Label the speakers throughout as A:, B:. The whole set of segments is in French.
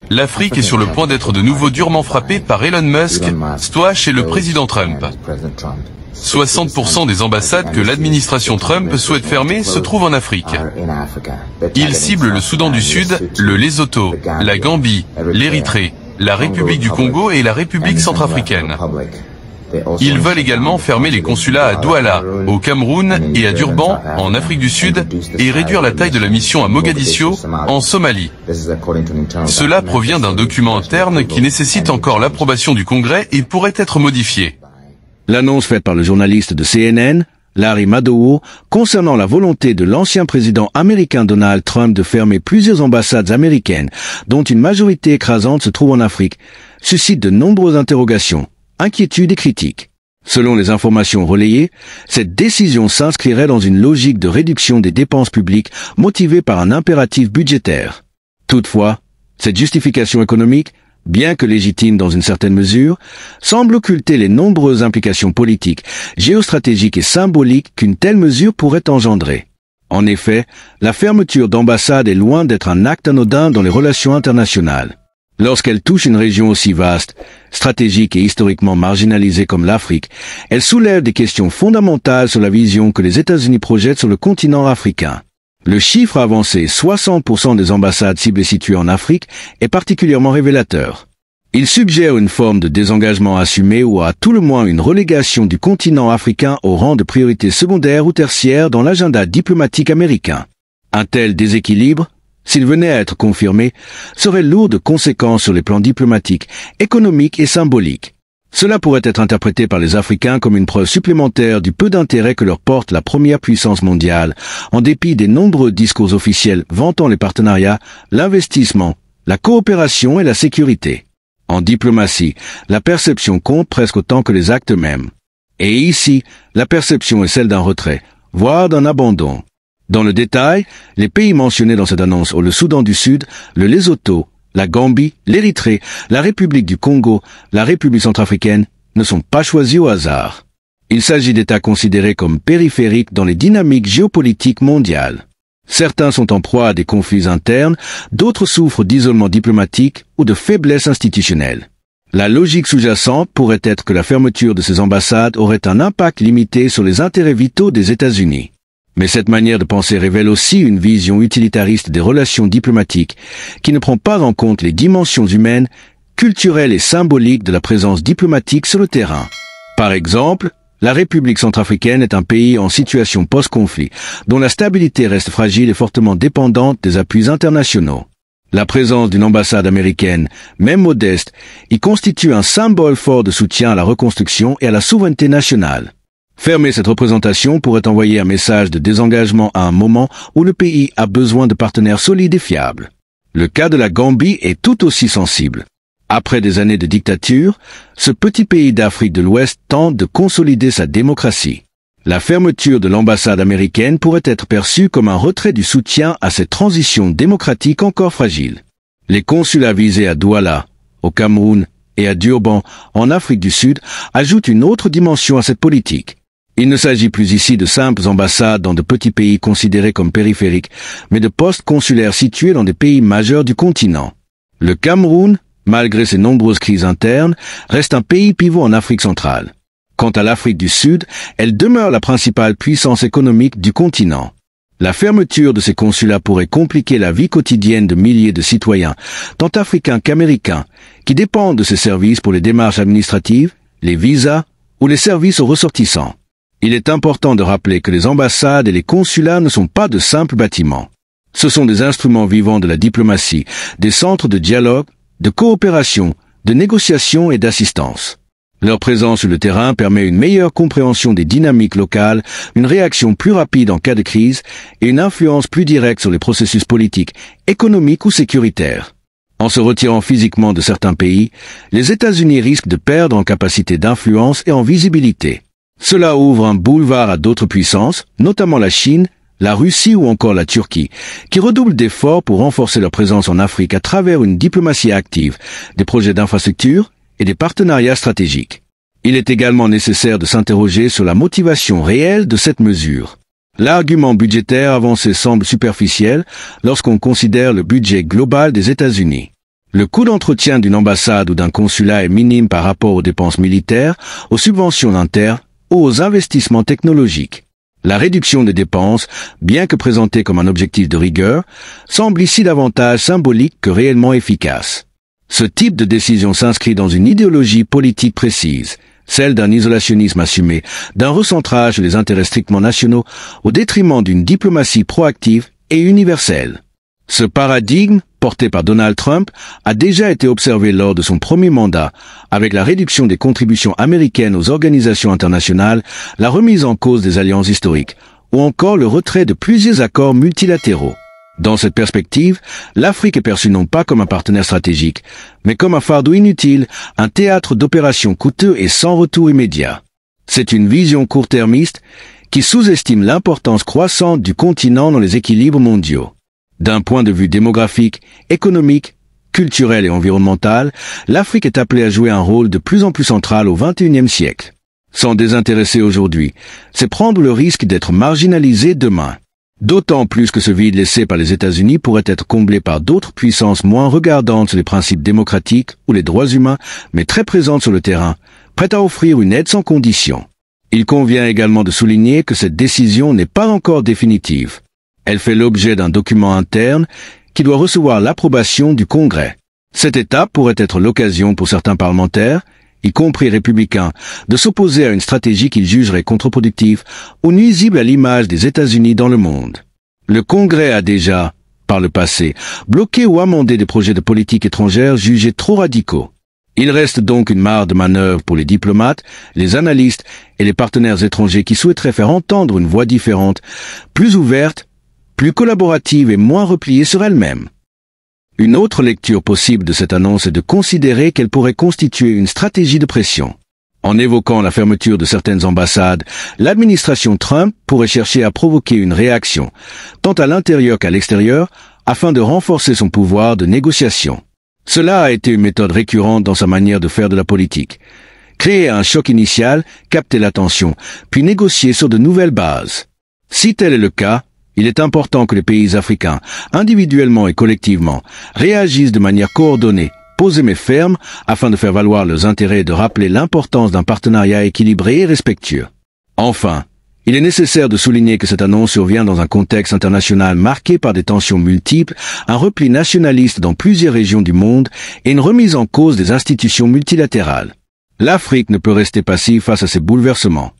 A: L'Afrique est sur le point d'être de nouveau durement frappée par Elon Musk, Stouache et le président Trump. 60% des ambassades que l'administration Trump souhaite fermer se trouvent en Afrique. Il cible le Soudan du Sud, le Lesotho, la Gambie, l'Érythrée, la République du Congo et la République centrafricaine. Ils veulent également fermer les consulats à Douala, au Cameroun et à Durban, en Afrique du Sud, et réduire la taille de la mission à Mogadiscio, en Somalie. Cela provient d'un document interne qui nécessite encore l'approbation du Congrès et pourrait être modifié.
B: L'annonce faite par le journaliste de CNN, Larry Madowo, concernant la volonté de l'ancien président américain Donald Trump de fermer plusieurs ambassades américaines, dont une majorité écrasante se trouve en Afrique, suscite de nombreuses interrogations, inquiétudes et critiques. Selon les informations relayées, cette décision s'inscrirait dans une logique de réduction des dépenses publiques motivée par un impératif budgétaire. Toutefois, cette justification économique, bien que légitime dans une certaine mesure, semble occulter les nombreuses implications politiques, géostratégiques et symboliques qu'une telle mesure pourrait engendrer. En effet, la fermeture d'ambassades est loin d'être un acte anodin dans les relations internationales. Lorsqu'elle touche une région aussi vaste, stratégique et historiquement marginalisée comme l'Afrique, elle soulève des questions fondamentales sur la vision que les États-Unis projettent sur le continent africain. Le chiffre avancé, 60% des ambassades ciblées situées en Afrique, est particulièrement révélateur. Il suggère une forme de désengagement assumé ou à tout le moins une relégation du continent africain au rang de priorité secondaire ou tertiaire dans l'agenda diplomatique américain. Un tel déséquilibre, s'il venait à être confirmé, serait lourd de conséquences sur les plans diplomatiques, économiques et symboliques. Cela pourrait être interprété par les Africains comme une preuve supplémentaire du peu d'intérêt que leur porte la première puissance mondiale, en dépit des nombreux discours officiels vantant les partenariats, l'investissement, la coopération et la sécurité. En diplomatie, la perception compte presque autant que les actes mêmes. Et ici, la perception est celle d'un retrait, voire d'un abandon. Dans le détail, les pays mentionnés dans cette annonce sont le Soudan du Sud, le Lesotho, la Gambie, l'Érythrée, la République du Congo, la République centrafricaine ne sont pas choisis au hasard. Il s'agit d'États considérés comme périphériques dans les dynamiques géopolitiques mondiales. Certains sont en proie à des conflits internes, d'autres souffrent d'isolement diplomatique ou de faiblesse institutionnelle. La logique sous-jacente pourrait être que la fermeture de ces ambassades aurait un impact limité sur les intérêts vitaux des États-Unis. Mais cette manière de penser révèle aussi une vision utilitariste des relations diplomatiques qui ne prend pas en compte les dimensions humaines, culturelles et symboliques de la présence diplomatique sur le terrain. Par exemple, la République centrafricaine est un pays en situation post-conflit, dont la stabilité reste fragile et fortement dépendante des appuis internationaux. La présence d'une ambassade américaine, même modeste, y constitue un symbole fort de soutien à la reconstruction et à la souveraineté nationale. Fermer cette représentation pourrait envoyer un message de désengagement à un moment où le pays a besoin de partenaires solides et fiables. Le cas de la Gambie est tout aussi sensible. Après des années de dictature, ce petit pays d'Afrique de l'Ouest tente de consolider sa démocratie. La fermeture de l'ambassade américaine pourrait être perçue comme un retrait du soutien à cette transition démocratique encore fragile. Les consulats visés à Douala, au Cameroun et à Durban, en Afrique du Sud, ajoutent une autre dimension à cette politique. Il ne s'agit plus ici de simples ambassades dans de petits pays considérés comme périphériques, mais de postes consulaires situés dans des pays majeurs du continent. Le Cameroun, malgré ses nombreuses crises internes, reste un pays pivot en Afrique centrale. Quant à l'Afrique du Sud, elle demeure la principale puissance économique du continent. La fermeture de ces consulats pourrait compliquer la vie quotidienne de milliers de citoyens, tant africains qu'américains, qui dépendent de ces services pour les démarches administratives, les visas ou les services aux ressortissants. Il est important de rappeler que les ambassades et les consulats ne sont pas de simples bâtiments. Ce sont des instruments vivants de la diplomatie, des centres de dialogue, de coopération, de négociation et d'assistance. Leur présence sur le terrain permet une meilleure compréhension des dynamiques locales, une réaction plus rapide en cas de crise et une influence plus directe sur les processus politiques, économiques ou sécuritaires. En se retirant physiquement de certains pays, les États-Unis risquent de perdre en capacité d'influence et en visibilité. Cela ouvre un boulevard à d'autres puissances, notamment la Chine, la Russie ou encore la Turquie, qui redoublent d'efforts pour renforcer leur présence en Afrique à travers une diplomatie active, des projets d'infrastructure et des partenariats stratégiques. Il est également nécessaire de s'interroger sur la motivation réelle de cette mesure. L'argument budgétaire avancé semble superficiel lorsqu'on considère le budget global des États-Unis. Le coût d'entretien d'une ambassade ou d'un consulat est minime par rapport aux dépenses militaires, aux subventions internes ou aux investissements technologiques. La réduction des dépenses, bien que présentée comme un objectif de rigueur, semble ici davantage symbolique que réellement efficace. Ce type de décision s'inscrit dans une idéologie politique précise, celle d'un isolationnisme assumé, d'un recentrage des intérêts strictement nationaux au détriment d'une diplomatie proactive et universelle. Ce paradigme, porté par Donald Trump, a déjà été observé lors de son premier mandat, avec la réduction des contributions américaines aux organisations internationales, la remise en cause des alliances historiques, ou encore le retrait de plusieurs accords multilatéraux. Dans cette perspective, l'Afrique est perçue non pas comme un partenaire stratégique, mais comme un fardeau inutile, un théâtre d'opérations coûteux et sans retour immédiat. C'est une vision court-termiste qui sous-estime l'importance croissante du continent dans les équilibres mondiaux. D'un point de vue démographique, économique, culturel et environnemental, l'Afrique est appelée à jouer un rôle de plus en plus central au XXIe siècle. S'en désintéresser aujourd'hui, c'est prendre le risque d'être marginalisé demain. D'autant plus que ce vide laissé par les États-Unis pourrait être comblé par d'autres puissances moins regardantes sur les principes démocratiques ou les droits humains, mais très présentes sur le terrain, prêtes à offrir une aide sans condition. Il convient également de souligner que cette décision n'est pas encore définitive. Elle fait l'objet d'un document interne qui doit recevoir l'approbation du Congrès. Cette étape pourrait être l'occasion pour certains parlementaires, y compris républicains, de s'opposer à une stratégie qu'ils jugeraient contre-productive ou nuisible à l'image des États-Unis dans le monde. Le Congrès a déjà, par le passé, bloqué ou amendé des projets de politique étrangère jugés trop radicaux. Il reste donc une marge de manœuvre pour les diplomates, les analystes et les partenaires étrangers qui souhaiteraient faire entendre une voix différente, plus ouverte, plus collaborative et moins repliée sur elle-même. Une autre lecture possible de cette annonce est de considérer qu'elle pourrait constituer une stratégie de pression. En évoquant la fermeture de certaines ambassades, l'administration Trump pourrait chercher à provoquer une réaction, tant à l'intérieur qu'à l'extérieur, afin de renforcer son pouvoir de négociation. Cela a été une méthode récurrente dans sa manière de faire de la politique. Créer un choc initial, capter l'attention, puis négocier sur de nouvelles bases. Si tel est le cas, il est important que les pays africains, individuellement et collectivement, réagissent de manière coordonnée, posée mais ferme, afin de faire valoir leurs intérêts et de rappeler l'importance d'un partenariat équilibré et respectueux. Enfin, il est nécessaire de souligner que cette annonce survient dans un contexte international marqué par des tensions multiples, un repli nationaliste dans plusieurs régions du monde et une remise en cause des institutions multilatérales. L'Afrique ne peut rester passive face à ces bouleversements.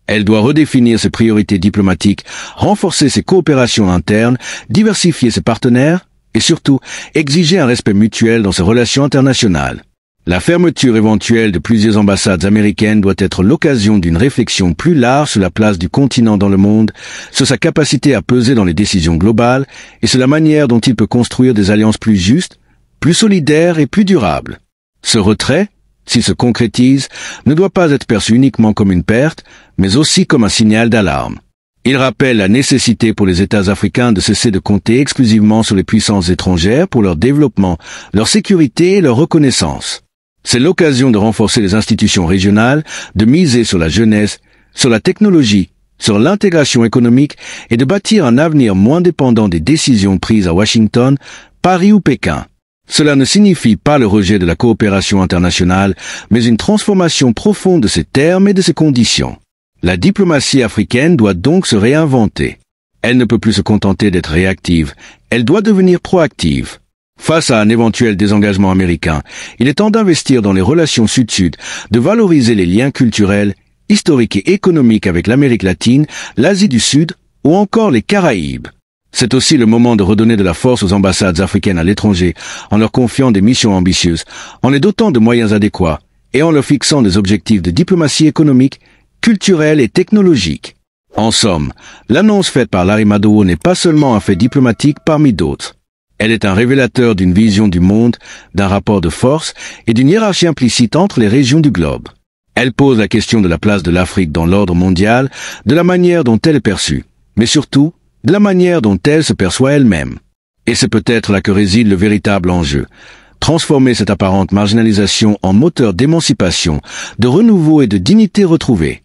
B: Elle doit redéfinir ses priorités diplomatiques, renforcer ses coopérations internes, diversifier ses partenaires et surtout exiger un respect mutuel dans ses relations internationales. La fermeture éventuelle de plusieurs ambassades américaines doit être l'occasion d'une réflexion plus large sur la place du continent dans le monde, sur sa capacité à peser dans les décisions globales et sur la manière dont il peut construire des alliances plus justes, plus solidaires et plus durables. Ce retrait, s'il se concrétise, ne doit pas être perçu uniquement comme une perte, mais aussi comme un signal d'alarme. Il rappelle la nécessité pour les États africains de cesser de compter exclusivement sur les puissances étrangères pour leur développement, leur sécurité et leur reconnaissance. C'est l'occasion de renforcer les institutions régionales, de miser sur la jeunesse, sur la technologie, sur l'intégration économique et de bâtir un avenir moins dépendant des décisions prises à Washington, Paris ou Pékin. Cela ne signifie pas le rejet de la coopération internationale, mais une transformation profonde de ses termes et de ses conditions. La diplomatie africaine doit donc se réinventer. Elle ne peut plus se contenter d'être réactive, elle doit devenir proactive. Face à un éventuel désengagement américain, il est temps d'investir dans les relations sud-sud, de valoriser les liens culturels, historiques et économiques avec l'Amérique latine, l'Asie du Sud ou encore les Caraïbes. C'est aussi le moment de redonner de la force aux ambassades africaines à l'étranger, en leur confiant des missions ambitieuses, en les dotant de moyens adéquats et en leur fixant des objectifs de diplomatie économique, culturelle et technologique. En somme, l'annonce faite par Larry Madowo n'est pas seulement un fait diplomatique parmi d'autres. Elle est un révélateur d'une vision du monde, d'un rapport de force et d'une hiérarchie implicite entre les régions du globe. Elle pose la question de la place de l'Afrique dans l'ordre mondial, de la manière dont elle est perçue, mais surtout de la manière dont elle se perçoit elle-même. Et c'est peut-être là que réside le véritable enjeu. Transformer cette apparente marginalisation en moteur d'émancipation, de renouveau et de dignité retrouvée.